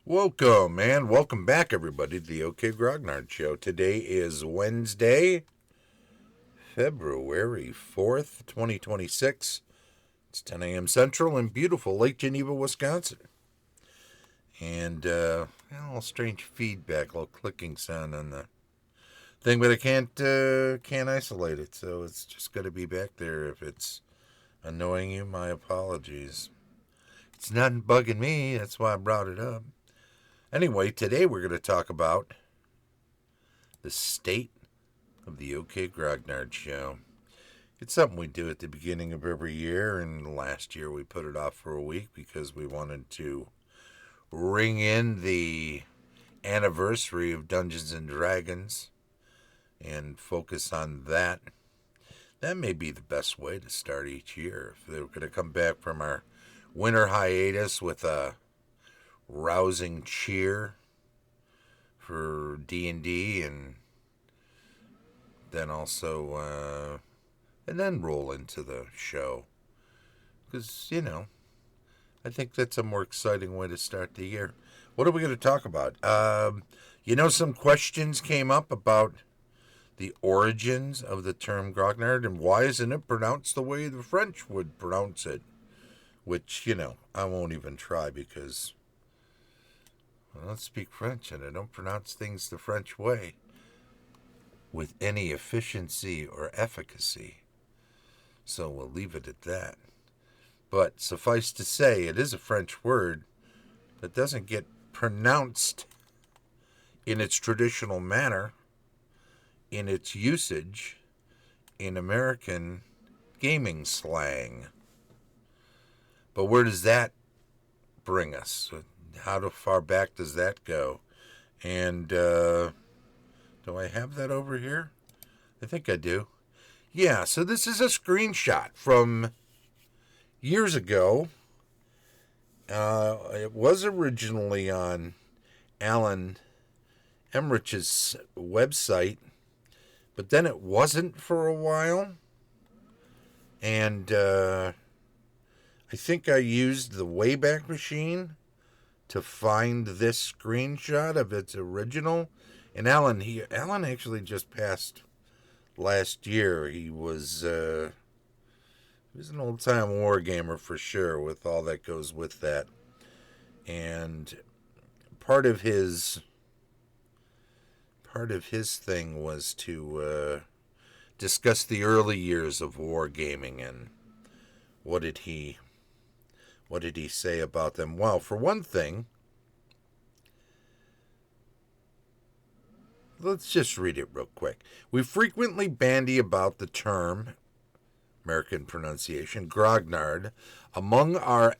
Welcome, and welcome back, everybody, to the Okay Grognard Show. Today is Wednesday, February 4th, 2026. It's 10 a.m. Central in beautiful Lake Geneva, Wisconsin. And, a little strange feedback, a little clicking sound on the thing, but I can't isolate it, so it's just got to be back there. If it's annoying you, my apologies. It's not bugging me, that's why I brought it up. Anyway, today we're going to talk about the state of the OK Grognard Show. It's something we do at the beginning of every year, and last year we put it off for a week because we wanted to ring in the anniversary of Dungeons and Dragons and focus on that. That may be the best way to start each year. If they're going to come back from our winter hiatus with a rousing cheer for D&D and then also and then roll into the show, because I think that's a more exciting way to start the year. What are we going to talk about? Some questions came up about the origins of the term grognard and why isn't it pronounced the way the French would pronounce it, which I won't even try because I don't speak French, and I don't pronounce things the French way with any efficiency or efficacy. So we'll leave it at that. But suffice to say, it is a French word that doesn't get pronounced in its traditional manner, in its usage, in American gaming slang. But where does that bring us? How far back does that go? And do I have that over here? I think I do. Yeah, so this is a screenshot from years ago. It was originally on Alan Emmerich's website, but then it wasn't for a while. And I think I used the Wayback Machine to find this screenshot of its original. And Alan actually just passed last year. He was an old-time wargamer for sure, with all that goes with that. And part of his thing was to discuss the early years of wargaming and what did he say about them? Well, for one thing, let's just read it real quick. We frequently bandy about the term, American pronunciation, grognard, among our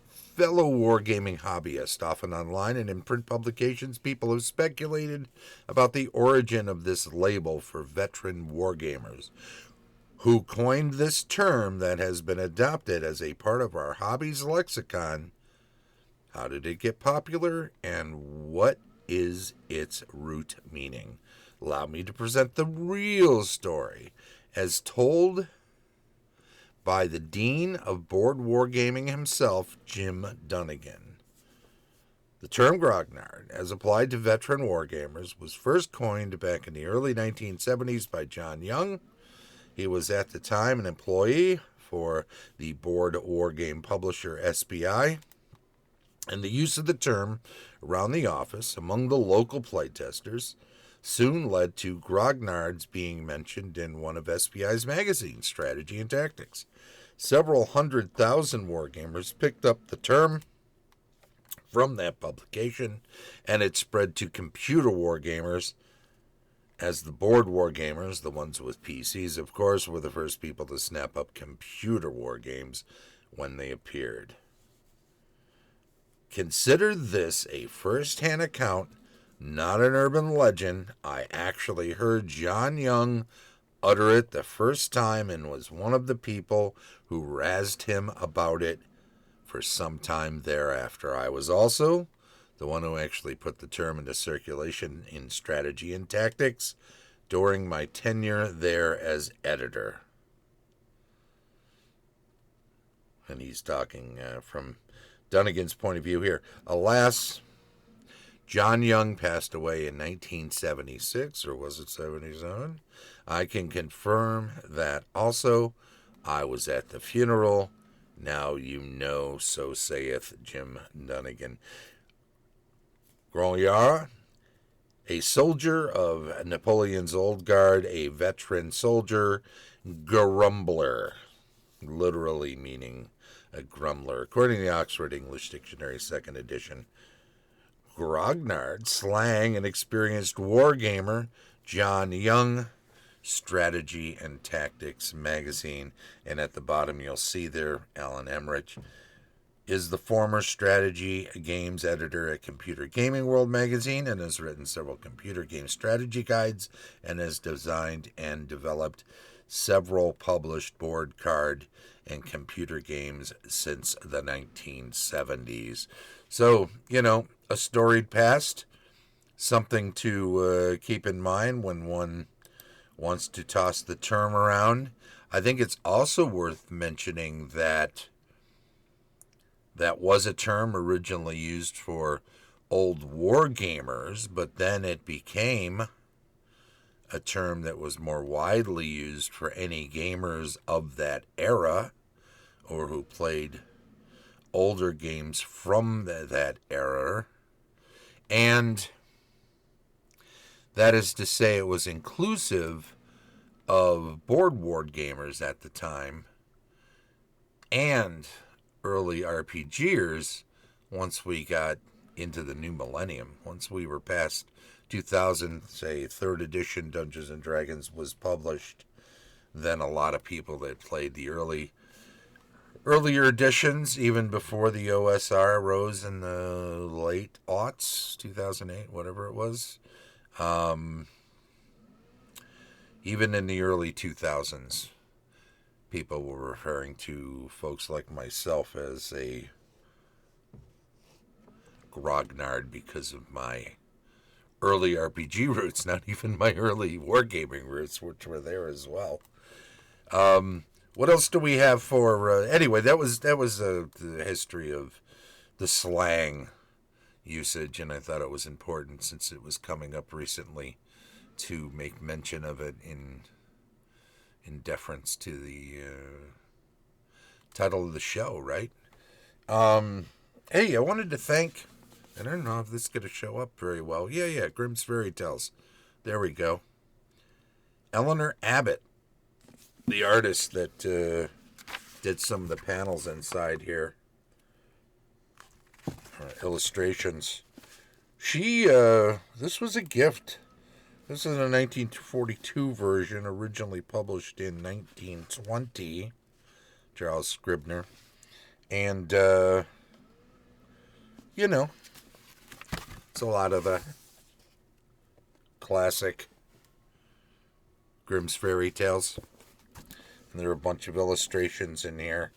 fellow wargaming hobbyists. Often online and in print publications, people have speculated about the origin of this label for veteran wargamers. Who coined this term that has been adopted as a part of our hobby's lexicon? How did it get popular? And what is its root meaning? Allow me to present the real story, as told by the Dean of Board Wargaming himself, Jim Dunnigan. The term grognard, as applied to veteran wargamers, was first coined back in the early 1970s by John Young. He was at the time an employee for the board wargame publisher SBI, and the use of the term around the office among the local playtesters soon led to grognards being mentioned in one of SBI's magazines, Strategy and Tactics. Several 100,000 wargamers picked up the term from that publication, and it spread to computer wargamers, as the board wargamers, the ones with PCs, of course, were the first people to snap up computer wargames when they appeared. Consider this a first-hand account, not an urban legend. I actually heard John Young utter it the first time and was one of the people who razzed him about it for some time thereafter. I was also the one who actually put the term into circulation in Strategy and Tactics during my tenure there as editor. And he's talking from Dunnigan's point of view here. Alas, John Young passed away in 1976, or was it 77? I can confirm that also. I was at the funeral. Now you know, so saith Jim Dunnigan. Grognard, a soldier of Napoleon's Old Guard, a veteran soldier, grumbler, literally meaning a grumbler. According to the Oxford English Dictionary, 2nd edition, Grognard, slang, an experienced wargamer. John Young, Strategy and Tactics magazine. And at the bottom you'll see there, Alan Emmerich is the former strategy games editor at Computer Gaming World magazine and has written several computer game strategy guides and has designed and developed several published board card and computer games since the 1970s. So, a storied past, something to keep in mind when one wants to toss the term around. I think it's also worth mentioning that was a term originally used for old war gamers, but then it became a term that was more widely used for any gamers of that era or who played older games from that era. And that is to say, it was inclusive of board war gamers at the time and early RPGers once we got into the new millennium. Once we were past 2000, say, 3rd edition Dungeons & Dragons was published, then a lot of people that played the earlier editions, even before the OSR rose in the late aughts, 2008, whatever it was, even in the early 2000s, people were referring to folks like myself as a grognard because of my early RPG roots, not even my early wargaming roots, which were there as well. What else do we have for... anyway, that was the history of the slang usage, and I thought it was important since it was coming up recently to make mention of it in deference to the title of the show, right? Hey, I wanted to thank... I don't know if this is going to show up very well. Yeah, Grimm's Fairy Tales. There we go. Eleanor Abbott, the artist that did some of the panels inside here. Illustrations. She, this was a gift. This is a 1942 version, originally published in 1920. Charles Scribner. And, it's a lot of the classic Grimm's Fairy Tales. And there are a bunch of illustrations in here,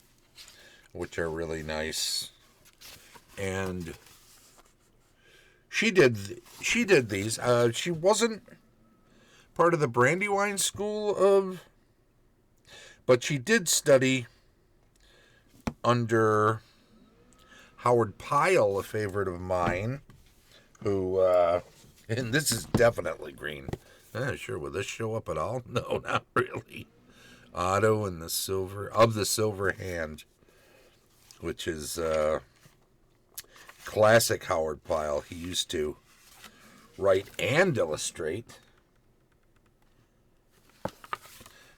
which are really nice. And she did these. She wasn't part of the Brandywine School but she did study under Howard Pyle, a favorite of mine, who, and this is definitely green. Sure, will this show up at all? No, not really. Otto and the Silver Hand, which is classic Howard Pyle. He used to write and illustrate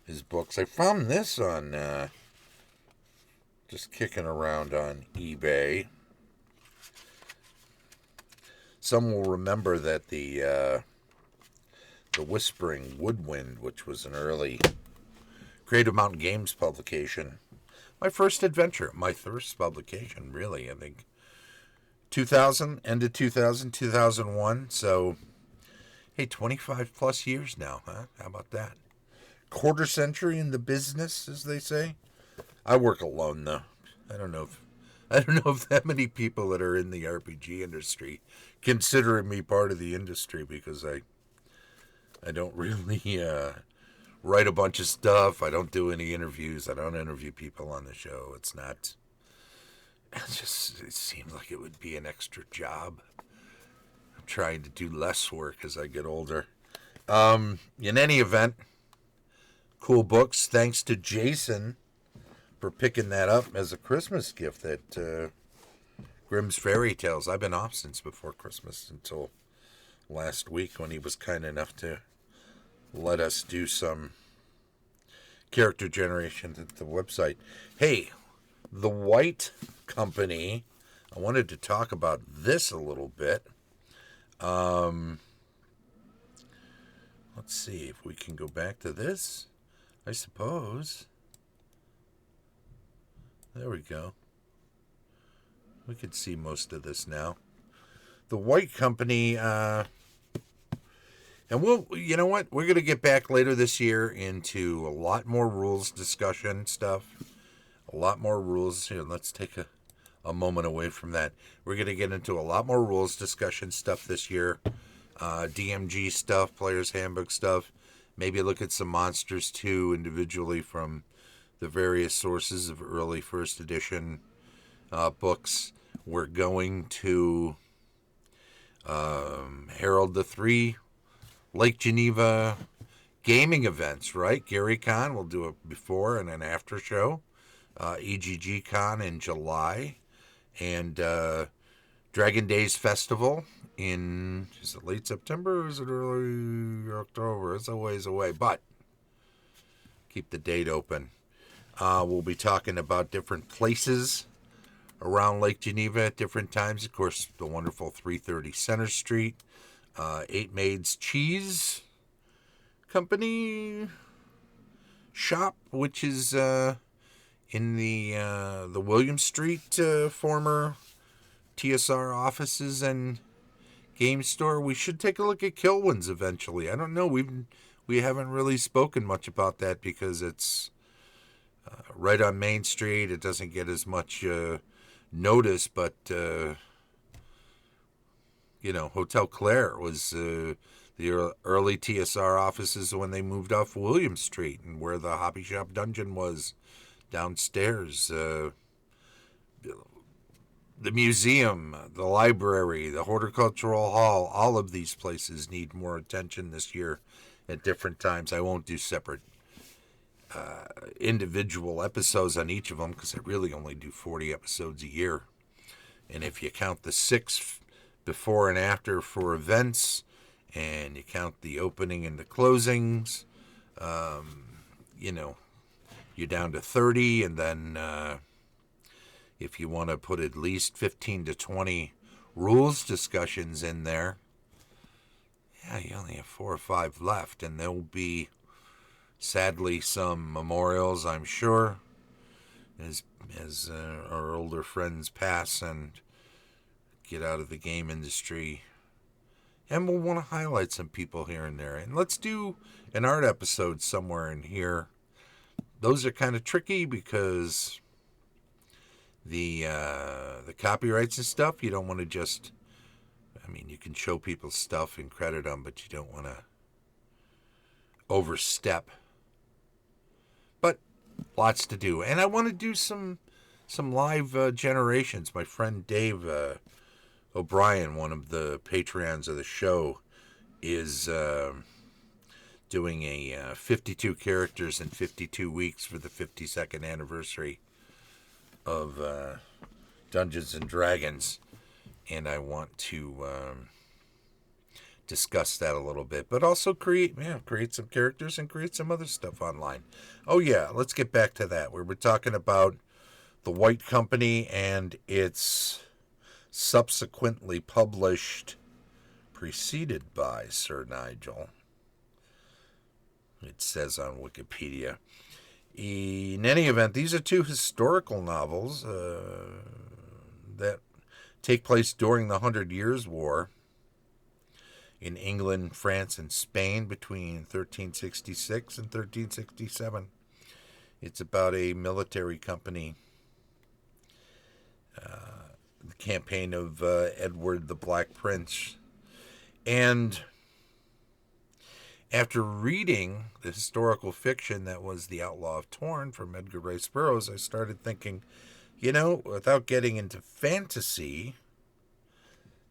his books. I found this on just kicking around on eBay. Some will remember that the Whispering Woodwind, which was an early Creative Mountain Games publication, my first adventure, my first publication, really, I think 2000, end of 2000, 2001. So, hey, 25 plus years now, huh? How about that? Quarter century in the business, as they say. I work alone, though. I don't know if that many people that are in the RPG industry consider me part of the industry, because I don't really write a bunch of stuff. I don't do any interviews. I don't interview people on the show. It's not it seems like it would be an extra job. I'm trying to do less work as I get older. In any event, cool books. Thanks to Jason for picking that up as a Christmas gift. That Grimm's Fairy Tales. I've been off since before Christmas until last week when he was kind enough to let us do some character generation at the website. Hey, the White Company. I wanted to talk about this a little bit. Let's see if we can go back to this. I suppose. There we go. We can see most of this now. The White Company, and you know what? We're going to get back later this year into a lot more rules discussion stuff. A lot more rules. Here, let's take a moment away from that. We're going to get into a lot more rules discussion stuff this year. DMG stuff, Player's Handbook stuff. Maybe look at some monsters too individually from the various sources of early first edition books. We're going to herald the 3 Lake Geneva gaming events, right? Gary Con, we'll do a before and an after show. EGG Con in July. And Dragon Days Festival in, is it late September or is it early October? It's a ways away, but keep the date open. We'll be talking about different places around Lake Geneva at different times. Of course, the wonderful 330 Center Street, 8 Maids Cheese Company shop, which is in the William Street former TSR offices and game store. We should take a look at Kilwin's eventually. I don't know. We haven't really spoken much about that because it's right on Main Street. It doesn't get as much notice, but Hotel Claire was the early TSR offices when they moved off William Street and where the Hobby Shop Dungeon was downstairs. The museum, the library, the horticultural hall, all of these places need more attention this year at different times. I won't do separate individual episodes on each of them because I really only do 40 episodes a year. And if you count the 6 before and after for events, and you count the opening and the closings, you're down to 30, and then if you want to put at least 15 to 20 rules discussions in there, you only have 4 or 5 left, and there will be, sadly, some memorials, I'm sure, as our older friends pass and get out of the game industry. And we'll want to highlight some people here and there. And let's do an art episode somewhere in here. Those are kind of tricky because the copyrights and stuff, you don't want to just, you can show people stuff and credit them, but you don't want to overstep. But lots to do. And I want to do some live generations. My friend Dave O'Brien, one of the Patreons of the show, is doing a 52 characters in 52 weeks for the 52nd anniversary of Dungeons and Dragons, and I want to discuss that a little bit, but also create some characters and create some other stuff online. Oh yeah, let's get back to that. We were talking about the White Company and its subsequently published, preceded by Sir Nigel, it says on Wikipedia. In any event, these are 2 historical novels that take place during the 100 Years' War in England, France, and Spain between 1366 and 1367. It's about a military company, the campaign of Edward the Black Prince. And after reading the historical fiction that was The Outlaw of Torn from Edgar Rice Burroughs, I started thinking, Without getting into fantasy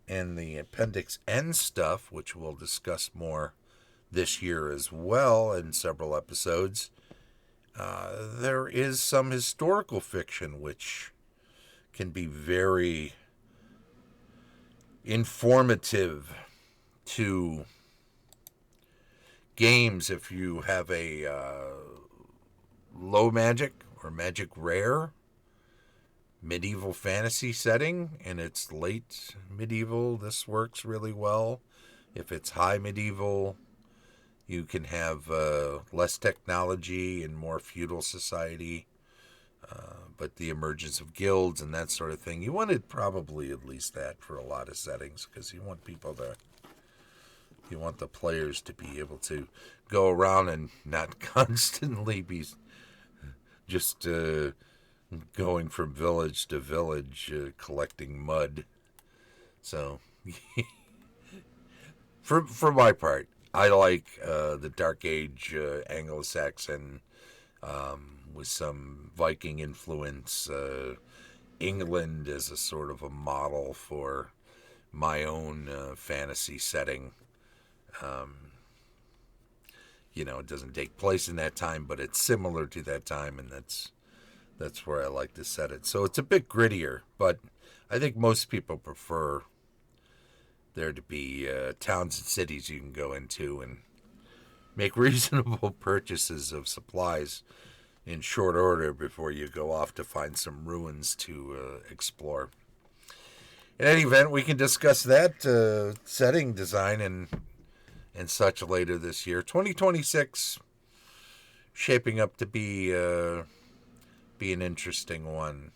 and the Appendix N stuff, which we'll discuss more this year as well in several episodes, there is some historical fiction which can be very informative to games if you have a low magic or magic rare medieval fantasy setting and it's late medieval. This works really well. If it's high medieval, you can have less technology and more feudal society, but the emergence of guilds and that sort of thing. You wanted probably at least that for a lot of settings because you want the players to be able to go around and not constantly be just going from village to village collecting mud. So, for my part, I like the Dark Age Anglo-Saxon with some Viking influence. England as a sort of a model for my own fantasy setting. It doesn't take place in that time, but it's similar to that time, and that's where I like to set it. So it's a bit grittier, but I think most people prefer there to be towns and cities you can go into and make reasonable purchases of supplies in short order before you go off to find some ruins to explore. In any event, we can discuss that setting design and such later this year. 2026 shaping up to be an interesting one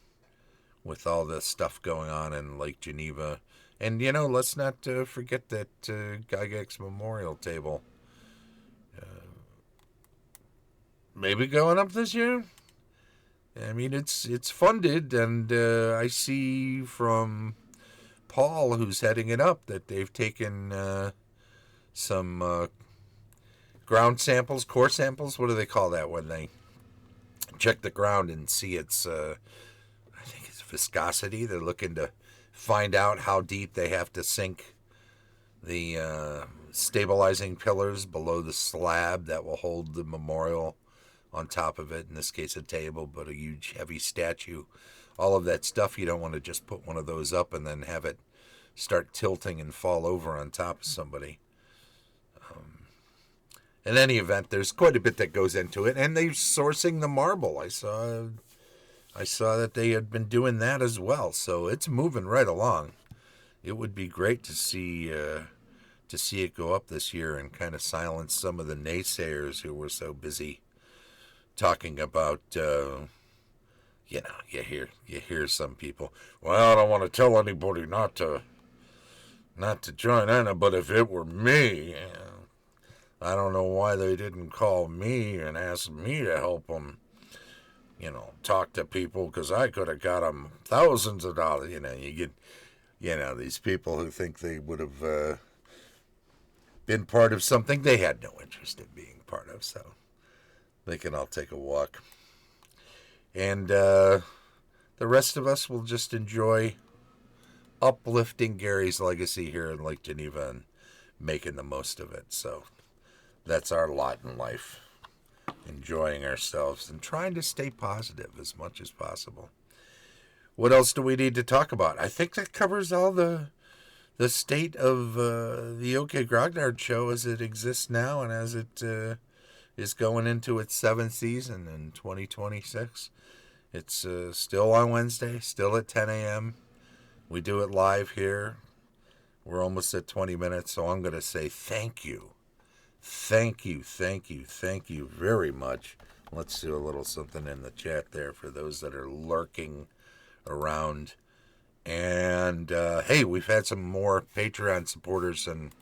with all the stuff going on in Lake Geneva. And, let's not forget that Gygax Memorial Table. Maybe going up this year? I mean, it's funded, and I see from Paul, who's heading it up, that they've taken some ground samples, core samples. What do they call that when they check the ground and see its, I think it's viscosity? They're looking to find out how deep they have to sink the stabilizing pillars below the slab that will hold the memorial on top of it. In this case, a table, but a huge, heavy statue. All of that stuff, you don't want to just put one of those up and then have it start tilting and fall over on top of somebody. In any event, there's quite a bit that goes into it, and they're sourcing the marble. I saw that they had been doing that as well, so it's moving right along. It would be great to see it go up this year and kind of silence some of the naysayers who were so busy talking about. You hear some people. Well, I don't want to tell anybody not to join in, but if it were me. I don't know why they didn't call me and ask me to help them, talk to people, because I could have got them thousands of dollars. You get, these people who think they would have been part of something they had no interest in being part of, so they can all take a walk. And the rest of us will just enjoy uplifting Gary's legacy here in Lake Geneva and making the most of it, so that's our lot in life. Enjoying ourselves and trying to stay positive as much as possible. What else do we need to talk about? I think that covers all the state of the OK Grognard Show as it exists now and as it is going into its 7th season in 2026. It's still on Wednesday, still at 10 a.m. We do it live here. We're almost at 20 minutes, so I'm going to say thank you. Thank you very much. Let's do a little something in the chat there for those that are lurking around. And, hey, we've had some more Patreon supporters, and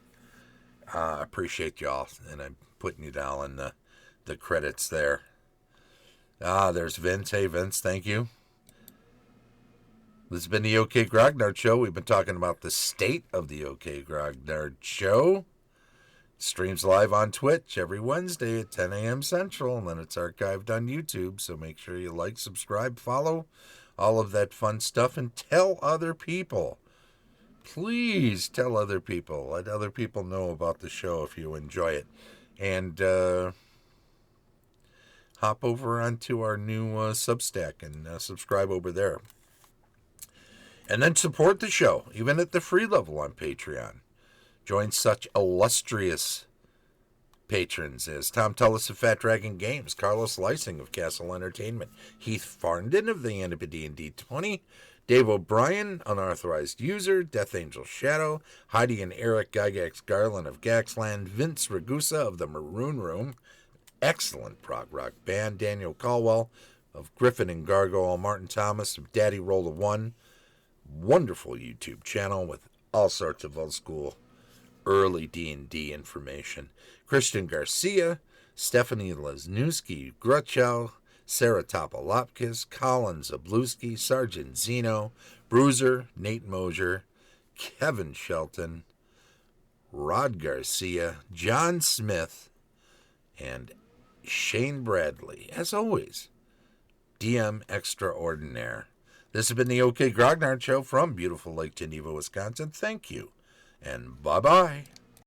I appreciate y'all. And I'm putting you down in the credits there. There's Vince. Hey, Vince, thank you. This has been the OK Grognard Show. We've been talking about the state of the OK Grognard Show. Streams live on Twitch every Wednesday at 10 a.m. Central, and then it's archived on YouTube, so make sure you like, subscribe, follow, all of that fun stuff, and tell other people. Please tell other people. Let other people know about the show if you enjoy it. And hop over onto our new Substack and subscribe over there. And then support the show, even at the free level on Patreon. Join such illustrious patrons as Tom Tullis of Fat Dragon Games, Carlos Lysing of Castle Entertainment, Heath Farndon of the Antipodean D20, Dave O'Brien, unauthorized user, Dethangel Shadow, Heidi and Eric Gygax Garland of Gaxland, Vince Ragusa of the Maroon Room, excellent prog rock band, Daniel Caldwell of Griffin and Gargoyle, Martin Thomas of Daddy Roll of One, wonderful YouTube channel with all sorts of old school early D&D information, Christian Garcia, Stephanie Lesniewski-Gruchow, Cera Toppilopkus, Colin Szablewski, Sergeant Zeno, Bruiser, Nate Mosier, Kevin Shelton, Rod Garcia, John Smith, and Shane Bradley. As always, DM Extraordinaire. This has been the OK Grognard Show from beautiful Lake Geneva, Wisconsin. Thank you, and bye-bye.